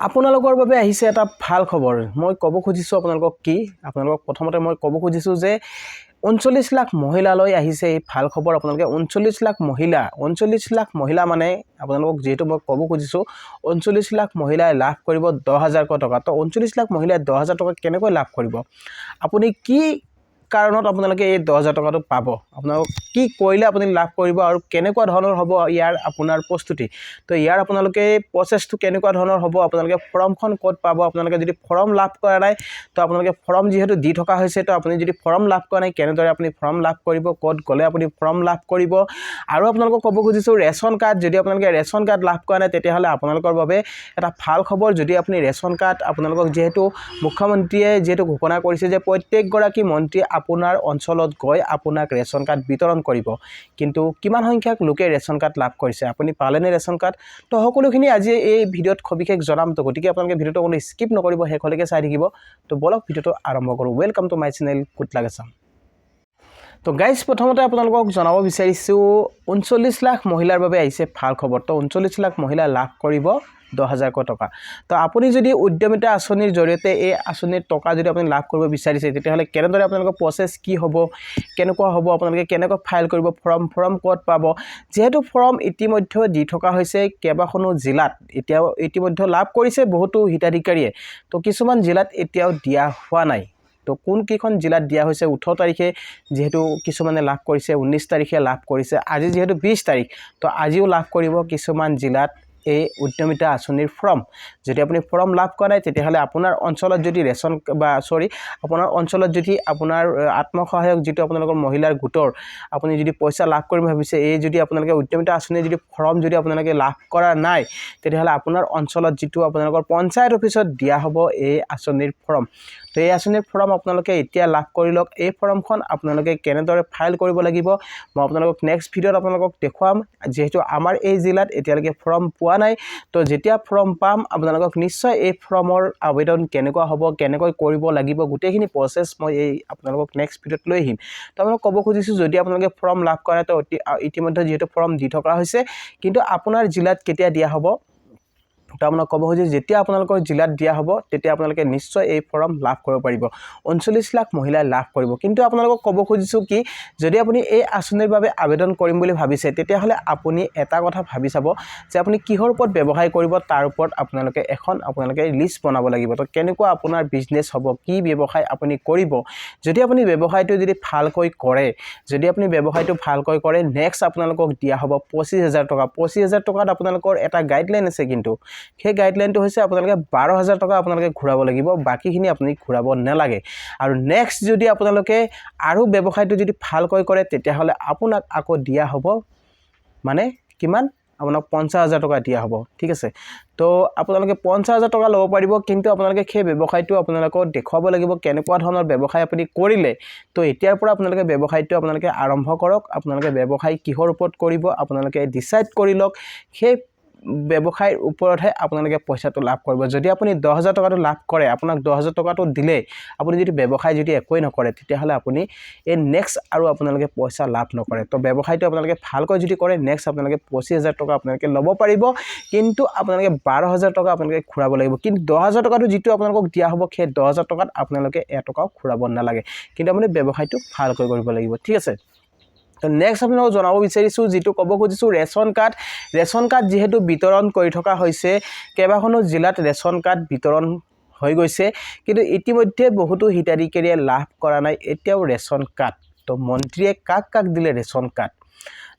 আপোনালোকৰ বাবে আহিছে এটা ভাল খবৰ মই ক'ব খুজিছো আপোনালোকক কি আপোনালোকক প্ৰথমতে মই ক'ব খুজিছো যে 39 লাখ মহিলালৈ আহিছে এই ভাল খবৰ আপোনালোকে 39 লাখ মহিলা মানে আপোনালোকক যেটো মই ক'ব খুজিছো 39 লাখ মহিলাই লাভ কৰিব 10000 টকা তো 39 লাখ মহিলাই 10000 টকা কেনেকৈ লাভ কৰিব আপুনি কি কাৰণত আপোনালোকে এই 10000 টকাটো পাব আপোনালোক কি কৰিলে আপুনি লাভ কৰিব আৰু কেনেকুৱা ধৰণৰ হ'ব ইয়াৰ আপোনাৰ প্ৰস্তুতি তো ইয়াৰ আপোনালোকে প্ৰসেসটো কেনেকুৱা ধৰণৰ হ'ব আপোনালোকে ফৰ্মখন ক'ত পাব আপোনালোকে যদি ফৰ্ম লাভ কৰা নাই তো আপোনালোকে ফৰ্ম যেহেতু দি থকা হৈছে তো আপুনি যদি ফৰ্ম লাভ কৰা নাই কেনেদৰে আপুনি ফৰ্ম লাভ কৰিব ক'ত গলে আপুনি ফৰ্ম লাভ কৰিব আৰু আপোনালোকক ক'ব খুজিছো ৰেশন কাৰ্ড যদি আপোনালোকে ৰেশন কাৰ্ড লাভ কৰা নাই তেতিয়া হলে আপোনালোকৰ বাবে এটা ভাল খবৰ যদি আপুনি ৰেশন কাৰ্ড আপোনালোকক যেহেতু মুখ্যমন্ত্ৰীয়ে যেহেতু ঘোষণা কৰিছে যে প্ৰত্যেক গৰাকী মন্ত্ৰী আপোনাৰ অঞ্চলত গৈ আপোনাক ৰেশন কাৰ্ড বিতৰণ কৰিব কিন্তু কিমান সংখ্যক লোকে ৰেশন কাৰ্ড লাভ কৰিছে আপুনি পালেনে ৰেশন কাৰ্ড তো সকলোখিনি আজি এই ভিডিঅ'ত খবিশেষ জনাম তো গতিকে আপোনালোকে ভিডিঅ'টো কোনো স্কিপ নকৰিব শেষলৈকে চাই থাকিব তো বলক ভিডিঅ'টো আৰম্ভ কৰো ওয়েলকাম টু মাই চেনেল কুট লাগাছাম তো গাইস প্ৰথমতে আপোনালোকক জনাব বিচাৰিছো 39 লাখ মহিলাৰ বাবে আহিছে ভাল খবৰ তো 39 লাখ মহিলা লাভ কৰিব 10000 টকা তো আপুনি যদি উদ্যমিতা আঁচনিৰ জৰিয়তে এই আঁচনিৰ টকা যদি আপুনি লাভ কৰিব বিচাৰিছে তেতিয়া হলে কেনেদৰে আপোনালোকৰ প্ৰসেস কি হ'ব কেনেকুৱা হ'ব আপোনালোকে কেনেকৈ ফাইল কৰিব ফৰ্ম ক'ত পাব যেহেতু ফৰ্ম ইতিমধ্যে দি থকা হৈছে কেবাখনো জিলাত এতিয়াও ইতিমধ্যে লাভ কৰিছে বহুতো হিতাধিকাৰীয়ে তো কিছুমান জিলাত এতিয়াও দিয়া হোৱা নাই তো কোন কিখন জিলাত দিয়া হৈছে 18 তাৰিখে যেহেতু কিছুমানে লাভ কৰিছে 19 তাৰিখে লাভ কৰিছে আজি যেহেতু 20 তাৰিখ তো আজিও লাভ কৰিব কিছুমান জিলাত এই উদ্যমিতা আঁচনিৰ ফৰ্ম যদি আপুনি ফৰ্ম লাভ কৰা নাই তেতিয়া হলে আপোনাৰ অঞ্চলত যদি ৰেশন বা আপোনাৰ অঞ্চলত যদি আপোনাৰ আত্মসহায়ক যেটো আপোনালোকৰ মহিলাৰ গোটৰ আপুনি যদি পইচা লাভ কৰিম ভাবিছে এই যদি আপোনালোকে উদ্যমিতা আঁচনি যদি ফৰ্ম যদি আপোনালোকে লাভ কৰা নাই তেতিয়া হলে আপোনাৰ অঞ্চলত যেটো আপোনালোকৰ পঞ্চায়ত অফিচত দিয়া হ'ব এই আঁচনিৰ ফৰ্ম তো এই আঁচনিৰ ফৰ্ম আপোনালোকে এতিয়া লাভ কৰি লওক এই ফৰ্মখন আপোনালোকে কেনেদৰে ফাইল কৰিব লাগিব মই আপোনালোকক নেক্সট ভিডিঅ'ত আপোনালোকক দেখুৱাম যেহেতু আমাৰ এই জিলাত এতিয়ালৈকে ফৰ্ম পোৱা নাই তো যেতিয়া ফৰ্ম পাম আপোনালোকক নিশ্চয় এই ফৰ্মৰ আবেদন কেনেকুৱা হ'ব কেনেকৈ কৰিব লাগিব গোটেইখিনি প্ৰসেস মই এই আপোনালোকক নেক্সট ভিডিঅ'ত লৈ আহিম তো আপোনাক ক'ব খুজিছো যদি আপোনালোকে ফৰ্ম লাভ কৰে তো ইতিমধ্যে যেহেতু ফৰ্ম দি থকা হৈছে কিন্তু আপোনাৰ জিলাত কেতিয়া দিয়া হ'ব তো আপোনাক ক'ব খুজিছো যেতিয়া আপোনালোকৰ জিলাত দিয়া হ'ব তেতিয়া আপোনালোকে নিশ্চয় এই ফৰ্ম লাভ কৰিব পাৰিব 39 লাখ মহিলাই লাভ কৰিব কিন্তু আপোনালোকক ক'ব খুজিছো কি যদি আপুনি এই আঁচনিৰ বাবে আবেদন কৰিম বুলি ভাবিছে তেতিয়া হলে আপুনি এটা কথা ভাবি চাব যে আপুনি কিহৰ ওপৰত ব্যৱসায় কৰিব তাৰ ওপৰত আপোনালোকে লিষ্ট বনাব লাগিব তো কেনেকুৱা আপোনাৰ বিজনেস হ'ব কি ব্যৱসায় আপুনি কৰিব যদি আপুনি ব্যৱসায়টো যদি ভালকৈ কৰে যদি আপুনি ব্যৱসায়টো ভালকৈ কৰে নেক্সট আপোনালোকক দিয়া হ'ব 25000 টকা 25000 টকাত আপোনালোকৰ এটা গাইডলাইন আছে কিন্তু সেই গাইডলাইনটো হৈছে আপোনালোকে 12000 টকা আপোনালোকে ঘূৰাব লাগিব বাকিখিনি আপুনি ঘূৰাব নালাগে আৰু নেক্সট যদি আপোনালোকে আৰু ব্যৱসায়টো যদি ভালকৈ কৰে তেতিয়া হলে আপোনাক আকৌ দিয়া হ'ব মানে কিমান আপোনাক 50000 টকা দিয়া হ'ব ঠিক আছে তো আপোনালোকে 50000 টকা ল'ব পাৰিব কিন্তু আপোনালোকে সেই ব্যৱসায়টো আপোনালোকক দেখুৱাব লাগিব কেনেকুৱা ধৰণৰ ব্যৱসায় আপুনি কৰিলে তো এতিয়াৰ পৰা আপোনালোকে ব্যৱসায়টো আপোনালোকে আৰম্ভ কৰক আপোনালোকে ব্যৱসায় কিহৰ ওপৰত কৰিব আপোনালোকে ডিসাইড কৰি লওক সেই ব্যৱসায়ৰ ওপৰতহে আপোনালোকে পইচাটো লাভ কৰিব যদি আপুনি 10000 টকাটো লাভ কৰে আপোনাক 10000 টকাটো দিলে আপুনি যদি ব্যৱসায় যদি একোই নকৰে তেতিয়া হলে আপুনি এই নেক্সট আৰু আপোনালোকে পইচা লাভ নকৰে তো ব্যৱসায়টো আপোনালোকে ভালকৈ যদি কৰে নেক্সট আপোনালোকে 25000 টকা আপোনালোকে ল'ব পাৰিব কিন্তু আপোনালোকে 12000 টকা আপোনালোকে ঘূৰাব লাগিব কিন্তু 10000 টকাটো যেটো আপোনালোকক দিয়া হ'ব সেই 10000 টকাত আপোনালোকে এটকাও ঘূৰাব নালাগে কিন্তু আপুনি ব্যৱসায়টো ভালকৈ কৰিব লাগিব ঠিক আছে তো নেক্সট আপোনাক জনাব বিচাৰিছো যেটো ক'ব খুজিছো ৰেশন কাৰ্ড যেহেতু বিতৰণ কৰি থকা হৈছে কেবাখনো জিলাত ৰেশন কাৰ্ড বিতৰণ হৈ গৈছে কিন্তু ইতিমধ্যে বহুতো হিতাধিকাৰীয়ে লাভ কৰা নাই এতিয়াও ৰেশন কাৰ্ড তো মন্ত্ৰীয়ে কাক দিলে ৰেশন কাৰ্ড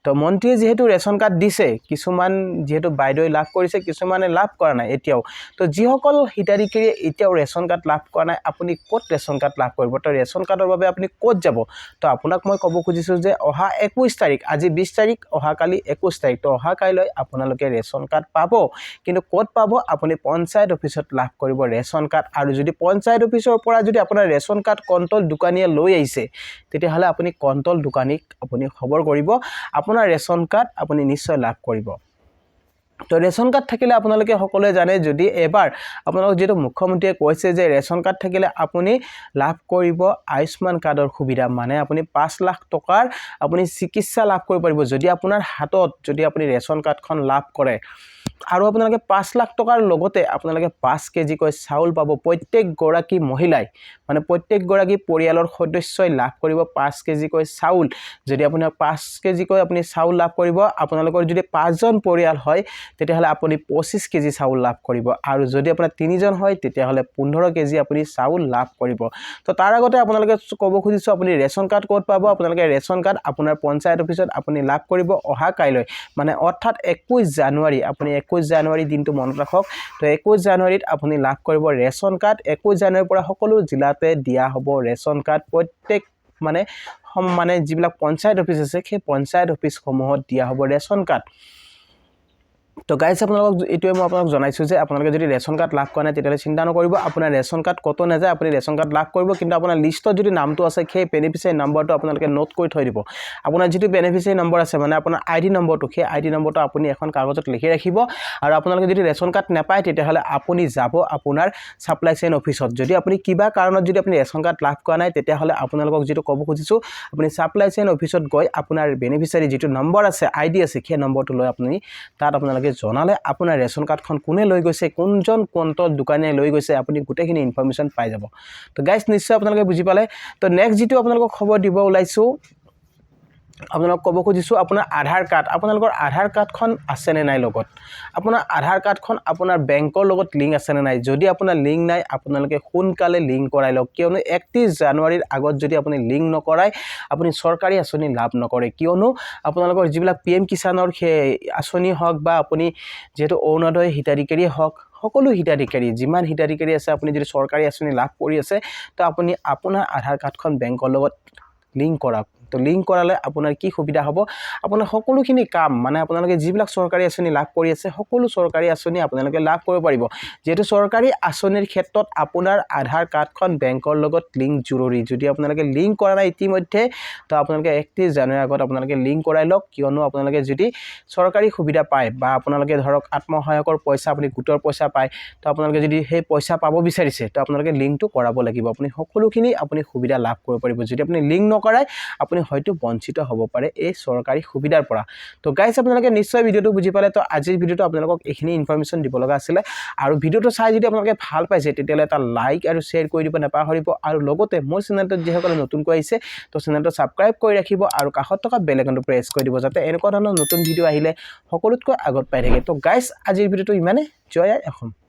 তো মন্ত্ৰীয়ে যেহেতু ৰেশন কাৰ্ড দিছে কিছুমান যেহেতু বাইদৈ লাভ কৰিছে কিছুমানে লাভ কৰা নাই এতিয়াও তো যিসকল হিতাধিকাৰীয়ে এতিয়াও ৰেশন কাৰ্ড লাভ কৰা নাই আপুনি ক'ত ৰেশন কাৰ্ড লাভ কৰিব তো ৰেশন কাৰ্ডৰ বাবে আপুনি ক'ত যাব তো আপোনাক মই ক'ব খুজিছো যে অহা 21 তাৰিখ আজি 20 তাৰিখ অহা কালি 21 তাৰিখ তো অহা কাইলৈ আপোনালোকে ৰেশন কাৰ্ড পাব কিন্তু ক'ত পাব আপুনি পঞ্চায়ত অফিচত লাভ কৰিব ৰেশন কাৰ্ড আৰু যদি পঞ্চায়ত অফিচৰ পৰা যদি আপোনাৰ ৰেশন কাৰ্ড কন্ট্ৰল দোকানীয়ে লৈ আহিছে তেতিয়া হলে আপুনি কন্ট্ৰল দোকানীক আপুনি খবৰ কৰিব আপোনাৰ ৰেশন কাৰ্ড আপুনি নিশ্চয় লাভ কৰিব তো ৰেশন কাৰ্ড থাকিলে আপোনালোকে সকলোৱে জানে যদি এবাৰ আপোনালোক যেটো মুখ্যমন্ত্ৰীয়ে কৈছে যে ৰেশন কাৰ্ড থাকিলে আপুনি লাভ কৰিব আয়ুষ্মান কাৰ্ডৰ সুবিধা মানে আপুনি 5 লাখ টকাৰ আপুনি চিকিৎসা লাভ কৰিব পাৰিব যদি আপোনাৰ হাতত যদি আপুনি ৰেশন কাৰ্ডখন লাভ কৰে আৰু আপোনালোকে 5 লাখ টকাৰ লগতে আপোনালোকে 5 কেজিকৈ চাউল পাব প্ৰত্যেকগৰাকী মহিলাই মানে প্ৰত্যেকগৰাকী পৰিয়ালৰ সদস্যই লাভ কৰিব 5 কেজিকৈ চাউল যদি আপোনাৰ 5 কেজিকৈ আপুনি চাউল লাভ কৰিব আপোনালোকৰ যদি 5 জন পৰিয়াল হয় তেতিয়াহলে আপুনি 25 কেজি চাউল লাভ কৰিব আৰু যদি আপোনাৰ 3 জন হয় তেতিয়াহলে 15 কেজি আপুনি চাউল লাভ কৰিব তো তাৰ আগতে আপোনালোকে ক'ব খুজিছো আপুনি ৰেচন কাৰ্ড ক'ত পাব আপোনালোকে ৰেচন কাৰ্ড আপোনাৰ পঞ্চায়ত অফিচত আপুনি লাভ কৰিব অহা কাইলৈ মানে অৰ্থাৎ 21 জানুৱাৰী আপুনি 21 জানুৱাৰী দিনটো মনত ৰাখক তো 21 জানুৱাৰীত আপুনি লাভ কৰিব ৰেচন কাৰ্ড 21 জানুৱাৰীৰ পৰা সকলো জিলাতে দিয়া হ'ব ৰেচন কাৰ্ড প্ৰত্যেক মানে যিবিলাক পঞ্চায়ত অফিচ আছে সেই পঞ্চায়ত অফিচ সমূহত দিয়া হ'ব ৰেচন কাৰ্ড তো গাইস আপোনালোকক এটোৱে মই আপোনাক জনাইছো যে আপোনালোকে যদি ৰেচন কাৰ্ড লাভ কৰা নাই তেতিয়ালে চিন্তা নকৰিব আপোনাৰ ৰেচন কাৰ্ড কত নাযায় আপুনি ৰেচন কাৰ্ড লাভ কৰিব কিন্তু আপোনাৰ লিষ্টত যদি নামটো আছে সেই বেনিফিচিয়াৰি নম্বৰটো আপোনালোকে নোট কৰি থৈ দিব আপোনাৰ যেটো বেনিফিচিয়াৰি নম্বৰ আছে মানে আপোনাৰ আইডি নম্বৰটো সেই আইডি নম্বৰটো আপুনি এখন কাগজত লিখি ৰাখিব আৰু আপোনালোকে যদি ৰেচন কাৰ্ড নাপায় তেতিয়াহলে আপুনি যাব আপোনাৰ সাপ্লাই চেইন অফিচত যদি আপুনি কিবা কাৰণত যদি আপুনি ৰেচন কাৰ্ড লাভ কৰা নাই তেতিয়াহলে আপোনালোকক যেটো ক'ব খুজিছো আপুনি সাপ্লাই চেইন অফিচত গৈ আপোনাৰ বেনিফিচিয়াৰি যেটো নম্বৰ আছে আইডি আছে সেই নম্বৰটো লৈ আপুনি তাত আপোনালোকে জনালে আপোনাৰ ৰেচন কাৰ্ডখন কোনে লৈ গৈছে কোনজন কোনটো দোকানীয়ে লৈ গৈছে আপুনি গুটেখিনি ইনফৰমেশন পাই যাব তো গাইস নিশ্চয় আপোনালোকে বুজি পালে তো নেক্সট যেটো আপোনালোকক খবৰ দিব ওলাইছো আপোনালোক ক'ব খুজিছো আপোনাৰ আধাৰ কাৰ্ড আপোনালোকৰ আধাৰ কাৰ্ডখন আছে নে নাই লগত আপোনাৰ আধাৰ কাৰ্ডখন আপোনাৰ বেংকৰ লগত লিংক আছে নে নাই যদি আপোনাৰ লিংক নাই আপোনালোকে সোনকালে লিংক কৰাই লওক কিয়নো 31 জানুৱাৰীৰ আগত যদি আপুনি লিংক নকৰাই আপুনি সৰকাৰি আঁচনি লাভ নকৰে কিয়নো আপোনালোকৰ যিবিলাক পিএম কিষাণৰ আঁচনি হওক বা আপুনি যেটো অৰুণোদয় হিতাধিকাৰী হওক সকলো হিতাধিকাৰী যিমান হিতাধিকাৰী আছে আপুনি যদি সৰকাৰি আঁচনি লাভ কৰি আছে তো আপুনি আপোনাৰ আধাৰ কাৰ্ডখন বেংকৰ লগত লিংক কৰক তো লিংক কৰালে আপোনাৰ কি সুবিধা হ'ব আপোনাৰ সকলোখিনি কাম মানে আপোনালোকে যিবিলাক সৰকাৰি আঁচনি লাভ কৰি আছে সকলো সৰকাৰি আঁচনি আপোনালোকে লাভ কৰিব পাৰিব যেটো সৰকাৰি আঁচনিৰ ক্ষেত্ৰত আপোনাৰ আধাৰ কাৰ্ডখন বেংকৰ লগত লিংক জৰুৰী যদি আপোনালোকে লিংক কৰা নাই ইতিমধ্যে তো আপোনালোকে 31 জানুৱাৰীৰ আগত আপোনালোকে লিংক কৰাই লওক কিয়নো আপোনালোকে যদি সৰকাৰি সুবিধা পায় বা আপোনালোকে ধৰক আত্মসহায়কৰ পইচা আপুনি গোটৰ পইচা পায় তো আপোনালোকে যদি সেই পইচা পাব বিচাৰিছে তো আপোনালোকে লিংকটো কৰাব লাগিব আপুনি সকলোখিনি আপুনি সুবিধা লাভ কৰিব পাৰিব যদি আপুনি লিংক নকৰাই আপুনি হয়তো বঞ্চিত হ'ব পাৰে এই সৰকাৰি সুবিধাৰ পৰা তো গাইস আপোনালোকে নিশ্চয় ভিডিওটো বুজি পালে তো আজিৰ ভিডিওটো আপোনালোকক এইখিনি ইনফৰমেশন দিব লগা আছিল আৰু ভিডিওটো চাই যদি আপোনালোকে ভাল পাইছে তেতিয়ালে এটা লাইক আৰু শেয়াৰ কৰি দিব নাপাহৰিব আৰু লগতে মোৰ চেনেলটো যেসকলে নতুনকৈ আহিছে তো চেনেলটো সাবস্ক্ৰাইব কৰি ৰাখিব আৰু কাষত থকা বেল আইকনটো প্ৰেছ কৰি দিব যাতে এনেকুৱা ধৰণৰ নতুন ভিডিও আহিলে সকলোতকৈ আগত পাই থাকে তো গাইস আজিৰ ভিডিওটো ইমানে জয় আই অসম